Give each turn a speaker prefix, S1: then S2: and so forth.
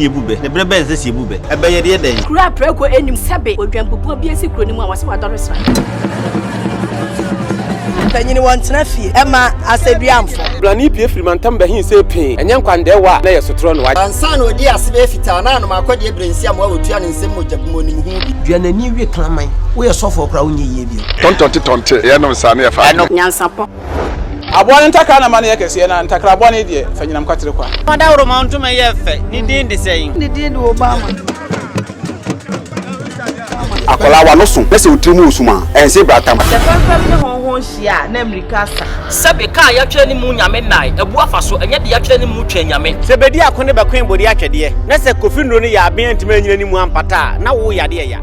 S1: ni ebube ne brebe nse si ebube ebe ye de den
S2: kura preko enim sebe odwampopo bi esi kro ni mu a wase wadore sra
S3: Tanyini wantena fie ema aseduamfo
S4: blani pie frimantam ba hin se pin enye nkwande wa na yesotro no wa
S3: ansa na odi asebe fita na no makode ebrensi am wa otua ne nsem mojabumo ni mu hu bi
S5: duanani wie klaman wo ye sofo kra wonye yie bi
S6: tontonte ye no nsane fa
S2: nyansapo
S4: abone ntakra na mane yakese na ntakra abone die fanyinam kwatere kwa
S1: mada woro manto me ye fe ni din de sein
S3: ni din do Obama
S6: akola wa no so pese otrimu osuma ense bratam
S3: the family ne honhon hia na America sa
S7: sebe ka ya twere ni mu nyame nai ebu afaso enye de ya twere ni mu twa nyame
S1: sebedi akone be kwen bodi atwede na se kofi nro ni ya aben ntime nyina ni mu ampata na wo ya de ya